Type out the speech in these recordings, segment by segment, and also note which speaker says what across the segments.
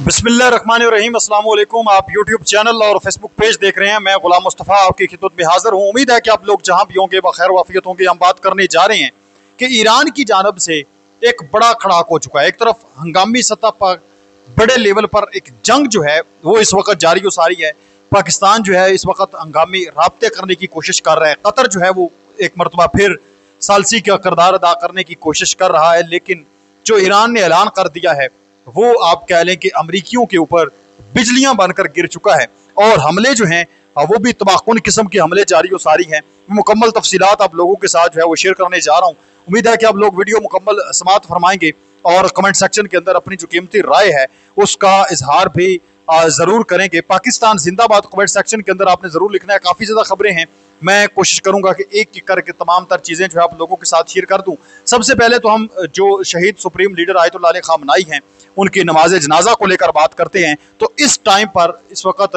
Speaker 1: बिस्मिल्लाहिर्रहमानिर्रहीम, अस्सलाम वालेकुम। आप यूट्यूब चैनल और फेसबुक पेज देख रहे हैं। मैं गुलाम मुस्तफ़ा आपकी खिदमत में हाजिर हूँ। उम्मीद है कि आप लोग जहाँ भी होंगे बखैर वाफियत होंगे। हम बात करने जा रहे हैं कि ईरान की जानब से एक बड़ा खड़ाक हो चुका है। एक तरफ हंगामी सतह पर बड़े लेवल पर एक जंग जो है वो इस वक्त जारी हो सारी है। पाकिस्तान जो है इस वक्त हंगामी राब्ते करने की कोशिश कर रहा है। कतर जो है वो एक मरतबा फिर सालसी का किरदार अदा करने की कोशिश कर रहा है। लेकिन जो ईरान ने ऐलान कर दिया है वो आप कह लें कि अमरीकियों के ऊपर बिजलियां बनकर गिर चुका है। और हमले जो हैं वो भी तबाहकुन किस्म के हमले जारी हो सारी हैं। मुकम्मल तफसीलात आप लोगों के साथ जो है वो शेयर करने जा रहा हूँ। उम्मीद है कि आप लोग वीडियो मुकम्मल समात फरमाएंगे और कमेंट सेक्शन के अंदर अपनी जो कीमती राय है उसका इजहार भी ज़रूर करेंगे। पाकिस्तान जिंदाबाद कमेंट सेक्शन के अंदर आपने ज़रूर लिखना है। काफ़ी ज़्यादा खबरें हैं, मैं कोशिश करूंगा कि एक एक करके तमाम तर चीज़ें जो है आप लोगों के साथ शेयर कर दूं। सबसे पहले तो हम जो शहीद सुप्रीम लीडर आयतुल्लाह अली खामनाई हैं उनकी नमाज जनाजा को लेकर बात करते हैं। तो इस टाइम पर इस वक्त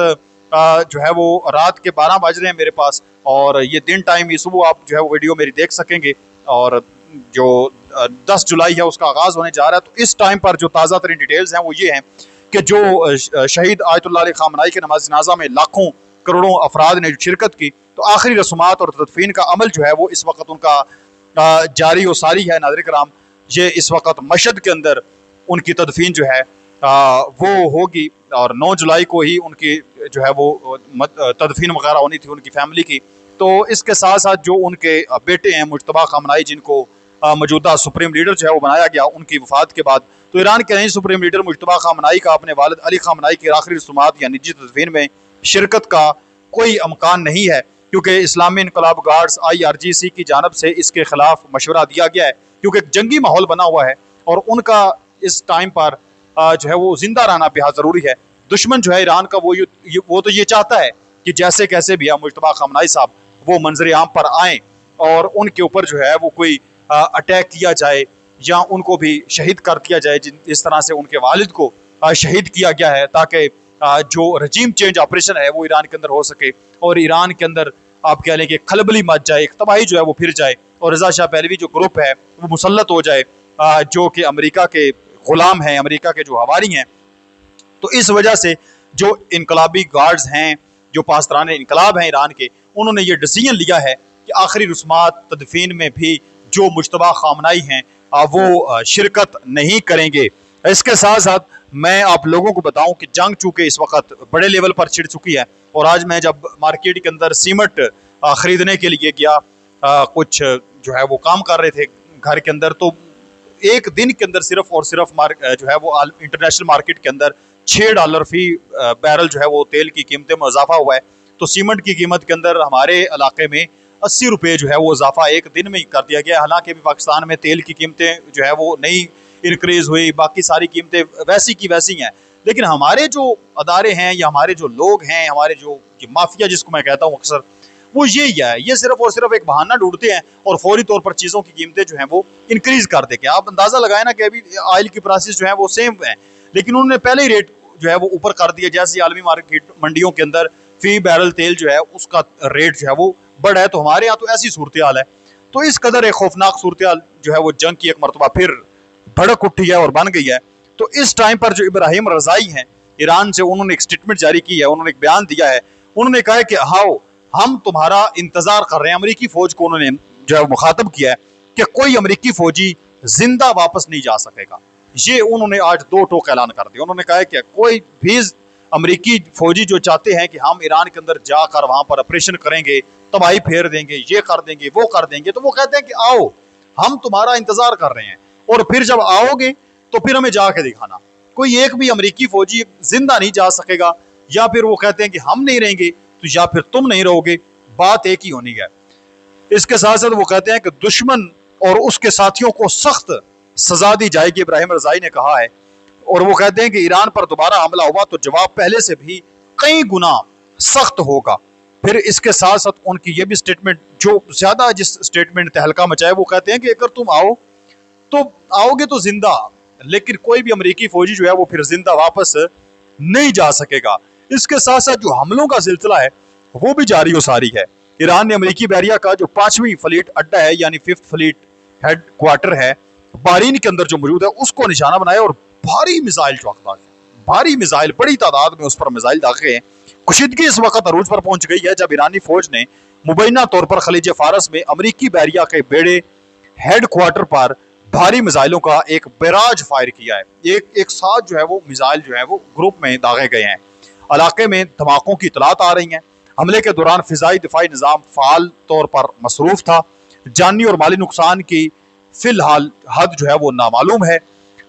Speaker 1: जो है वो रात के 12 बज रहे हैं मेरे पास, और ये दिन टाइम ये सुबह आप जो है वो वीडियो मेरी देख सकेंगे। और जो 10 जुलाई है उसका आगाज़ होने जा रहा है। तो इस टाइम पर जो ताज़ा तरीन डिटेल्स हैं वो ये हैं कि जो शहीद आयतुल्लाह अली खामनाई के नमाज जनाजा में लाखों करोड़ों अफराद ने शिरकत की, तो आखिरी रसूमात और तदफीन का अमल जो है वो इस वक्त उनका जारी व सारी है। नाज़रीन कराम, ये इस वक्त मशहद के अंदर उनकी तदफीन जो है वो होगी, और 9 जुलाई को ही उनकी जो है वो तदफीन वगैरह होनी थी उनकी फैमिली की। तो इसके साथ साथ जो उनके बेटे हैं मुज्तबा खामनाई, जिनको मौजूदा सुप्रीम लीडर जो है वो बनाया गया उनकी वफात के बाद, तो ईरान के नए सुप्रीम लीडर मुज्तबा खामनाई का अपने वालिद अली खामनाई की आखिरी रसूमात या निजी तदफीन में शिरकत का कोई अमकान नहीं है, क्योंकि इस्लामी इनकलाब गार्ड्स IRGC की जानब से इसके खिलाफ मशवरा दिया गया है। क्योंकि एक जंगी माहौल बना हुआ है और उनका इस टाइम पर जो है वो जिंदा रहना बेहद ज़रूरी है। दुश्मन जो है ईरान का वो तो ये चाहता है कि जैसे कैसे भी मुज्तबा खामनाई साहब वो मंजर आम पर आएँ और उनके ऊपर जो है वो कोई अटैक किया जाए या उनको भी शहीद कर दिया जाए, जिस तरह से उनके वालिद को शहीद किया गया है, ताकि जो रजीम चेंज ऑपरेशन है वो ईरान के अंदर हो सके और ईरान के अंदर आप कह लें कि खलबली मच जाए, एक तबाही जो है वो फिर जाए और रजा शाह पहलवी जो ग्रुप है वो मुसल्लत हो जाए, जो कि अमेरिका के गुलाम हैं, अमेरिका के जो हवारी हैं। तो इस वजह से जो इनकलाबी गार्ड्स हैं, जो पासदारान इनकलाब हैं ईरान के, उन्होंने ये डिसीजन लिया है कि आखिरी रस्मात तदफीन में भी जो मुज्तबा खामनाई हैं वो शिरकत नहीं करेंगे। इसके साथ साथ मैं आप लोगों को बताऊं कि जंग चूँकि इस वक्त बड़े लेवल पर छिड़ चुकी है, और आज मैं जब मार्केट के अंदर सीमेंट ख़रीदने के लिए गया, कुछ जो है वो काम कर रहे थे घर के अंदर, तो एक दिन के अंदर सिर्फ और सिर्फ जो है वो इंटरनेशनल मार्केट के अंदर $6 फी बैरल जो है वो तेल की कीमतें में इजाफा हुआ है। तो सीमेंट की कीमत के अंदर हमारे इलाके में 80 रुपये जो है वो इजाफा एक दिन में ही कर दिया गया। हालांकि भी पाकिस्तान में तेल की कीमतें जो है वो नहीं इंक्रीज हुई, बाकी सारी कीमतें वैसी की वैसी हैं, लेकिन हमारे जो अदारे हैं या हमारे जो लोग हैं, हमारे जो माफिया जिसको मैं कहता हूँ अक्सर, वो यही है, ये सिर्फ और सिर्फ एक बहाना ढूंढते हैं और फौरी तौर पर चीज़ों की कीमतें जो हैं वो इंक्रीज कर देंगे। आप अंदाज़ा लगाए ना कि अभी ऑयल की प्राइसेस जो है वो सेम है, लेकिन उन्होंने पहले ही रेट जो है वो ऊपर कर दिया। जैसे आलमी मार्केट मंडियों के अंदर फी बैरल तेल जो है उसका रेट जो है वो बढ़ा है, तो हमारे यहाँ तो ऐसी सूरत हाल है। तो इस कदर एक खौफनाक सूरत हाल जो है वो जंग की एक मरतबा फिर भड़क उठी है और बन गई है। तो इस टाइम पर जो इब्राहिम रज़ाई हैं ईरान से, उन्होंने एक स्टेटमेंट जारी की है, उन्होंने एक बयान दिया है। उन्होंने कहा है कि हाँ, हम तुम्हारा इंतजार कर रहे हैं। अमेरिकी फौज को उन्होंने जो है मुखातब किया है कि कोई अमेरिकी फौजी जिंदा वापस नहीं जा सकेगा। ये उन्होंने आज दो टोक ऐलान कर दिया। उन्होंने कहा है कि कोई भी अमेरिकी फौजी जो चाहते हैं कि हम ईरान के अंदर जाकर वहां पर ऑपरेशन करेंगे, तबाही फेर देंगे, ये कर देंगे, वो कर देंगे, तो वो कहते हैं कि आओ, हम तुम्हारा इंतजार कर रहे हैं और फिर जब आओगे तो फिर हमें जाके दिखाना। कोई एक भी अमेरिकी फौजी जिंदा नहीं जा सकेगा, या फिर वो कहते हैं कि हम नहीं रहेंगे तो या फिर तुम नहीं रहोगे, बात एक ही होनी है। इसके साथ साथ वो कहते हैं कि दुश्मन और उसके साथियों को सख्त सजा दी जाएगी, इब्राहिम रज़ाई ने कहा है। और वो कहते हैं कि ईरान पर दोबारा हमला हुआ तो जवाब पहले से भी कई गुना सख्त होगा। फिर इसके साथ साथ उनकी ये भी स्टेटमेंट, जो ज्यादा जिस स्टेटमेंट तहलका मचाए, वो कहते हैं कि अगर तुम आओ तो आओगे तो जिंदा, लेकिन कोई भी अमेरिकी फौजी जो है वो फिर जिंदा वापस नहीं जा सकेगा। इसके साथ साथ जो हमलों का सिलसिला है वो भी जारी हो सारी है। ईरान ने अमेरिकी बैरिया का जो 5वीं फ्लीट अड्डा है, यानी 5th फ्लीट हेड क्वार्टर है बहरीन के अंदर जो मौजूद है, उसको निशाना बनाया और भारी मिसाइल चौकता है, भारी मिसाइल, बड़ी तादाद में उस पर मिसाइल दागे हैं। कुशीदगी इस वक्त अरूज पर पहुंच गई है जब ईरानी फौज ने मुबैना तौर पर खलीज फारस में अमरीकी बैरिया के बेड़े हेड क्वार्टर पर भारी मिसाइलों का एक बैराज फायर किया है। एक साथ जो है वो मिसाइल जो है वो ग्रुप में दागे गए हैं। इलाके में धमाकों की इतलात आ रही हैं। हमले के दौरान फिजाई दिफाई निज़ाम फाल तौर पर मसरूफ था। जानी और माली नुकसान की फिलहाल हद जो है वो नामालूम है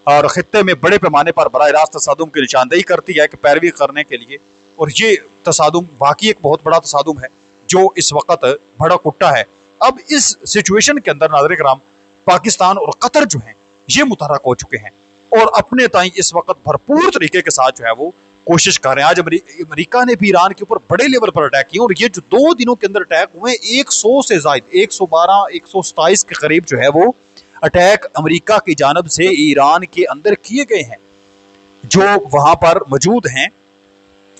Speaker 1: और खित्ते में बड़े पैमाने पर बराह रास्त तसादुम की निशानदेही करती है कि पैरवी करने के लिए, और ये तसादुम वाकई एक बहुत बड़ा तसादुम है जो इस वक्त भड़क उठा है। अब इस सिचुएशन के अंदर नाज़रीन किराम पाकिस्तान और कतर जो हैं ये मुतहरक हो चुके हैं और अपने ताई इस वक्त भरपूर तरीके के साथ जो है वो कोशिश कर रहे हैं। आज अमेरिका ने भी ईरान के ऊपर बड़े लेवल पर अटैक किया और ये जो 2 दिनों के अंदर अटैक हुए 100 से ज्यादा 112 127 के करीब जो है वो अटैक अमेरिका की जानब से ईरान के अंदर किए गए हैं। जो वहां पर मौजूद हैं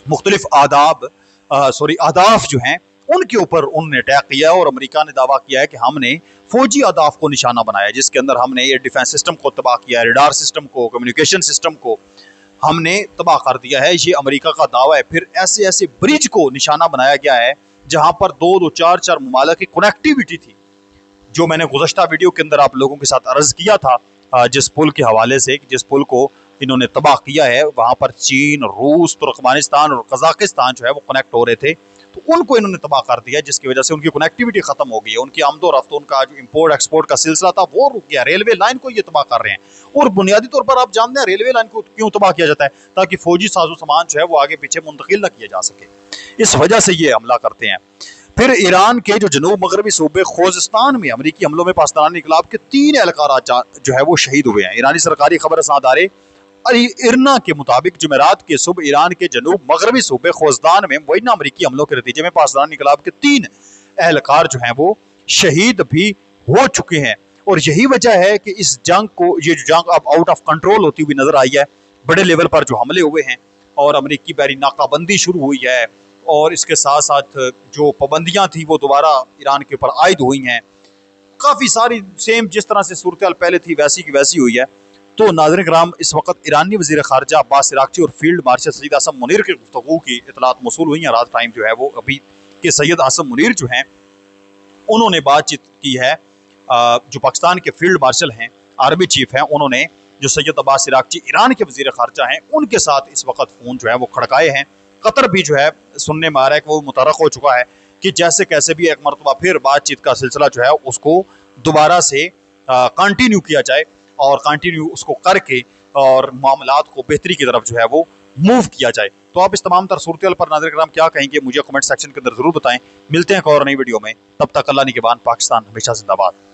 Speaker 1: मुख्तलिफ आदाफ जो हैं उनके ऊपर उन्होंने अटैक किया है और अमेरिका ने दावा किया है कि हमने फौजी अहदाफ को निशाना बनाया, जिसके अंदर हमने एयर डिफेंस सिस्टम को तबाह किया है, रडार सिस्टम को, कम्युनिकेशन सिस्टम को हमने तबाह कर दिया है। ये अमेरिका का दावा है। फिर ऐसे ऐसे ब्रिज को निशाना बनाया गया है जहां पर 2-2 4-4 मुमालिक की कनेक्टिविटी थी, जो मैंने गुज़श्ता वीडियो के अंदर आप लोगों के साथ अर्ज किया था, जिस पुल के हवाले से, जिस पुल को इन्होंने तबाह किया है वहां पर चीन, रूस, तुर्कमानिस्तान और कजाकिस्तान जो है वो कनेक्ट हो रहे थे, तो उनको इन्होंने तबाह कर दिया, जिसकी वजह से उनकी कनेक्टिविटी खत्म हो गई है। उनकी आमदो रफ्त, उनका जो इंपोर्ट एक्सपोर्ट का सिलसिला था वो रुक गया। रेलवे लाइन को ये तबाह कर रहे हैं और बुनियादी तौर पर आप जानते हैं रेलवे लाइन को क्यों तबाह किया जाता है, ताकि फौजी साजो सामान जो है वो आगे पीछे मुंतकिल न किया जा सके, इस वजह से ये हमला करते हैं। फिर ईरान के जो जनूब मगरबी सूबे खोजिस्तान में अमरीकी हमलों में पाकिस्तानी इनकलाब के 3 एहलकार जो है वो शहीद हुए हैं। ईरानी सरकारी खबर रसां इरना के मुताबिक जुमेरात के सुबह ईरान के जनूब मगरबी सूबे खोजदान में मुबैना अमरीकी हमलों के नतीजे में पाकिस्तानी इनकलाब के 3 एहलकार जो हैं वो शहीद भी हो चुके हैं। और यही वजह है कि इस जंग को, ये जो जंग अब आउट ऑफ कंट्रोल होती हुई नजर आई है, बड़े लेवल पर जो हमले हुए हैं और अमरीकी बैरी नाकाबंदी शुरू हुई है और इसके साथ साथ जो पाबंदियां थी वो दोबारा ईरान के ऊपर आयद हुई हैं। काफ़ी सारी सेम जिस तरह से सूरत पहले थी वैसी की वैसी हुई है। तो नाज़रीन किराम, इस वक्त ईरानी वज़ीर ख़ारजा अब्बास इराक़ची और फील्ड मार्शल सैयद आसम मुनीर की गुफ्तगू की इतलात मौसूल हुई हैं। रात टाइम जो है वो अभी के सैयद आसम मुनीर जो हैं उन्होंने बातचीत की है। जो पाकिस्तान के फील्ड मार्शल हैं, आर्मी चीफ हैं, उन्होंने जो सैयद अब्बास इराक़ची ईरान के वज़ीर ख़ारजा हैं उनके साथ इस वक्त फ़ोन जो है वो खड़काए हैं। कतर भी जो है सुनने में आ रहा है कि वो मुतरक हो चुका है कि जैसे कैसे भी एक मरतबा फिर बातचीत का सिलसिला जो है उसको दोबारा से कंटिन्यू किया जाए और कंटिन्यू उसको करके और मामलात को बेहतरी की तरफ जो है वो मूव किया जाए। तो आप इस तमाम तर सूरत पर नाज़रीन किराम क्या कहेंगे मुझे कमेंट सेक्शन के अंदर जरूर बताएं। मिलते हैं एक और नई वीडियो में, तब तक अल्लाह निगहबान। पाकिस्तान हमेशा जिंदाबाद।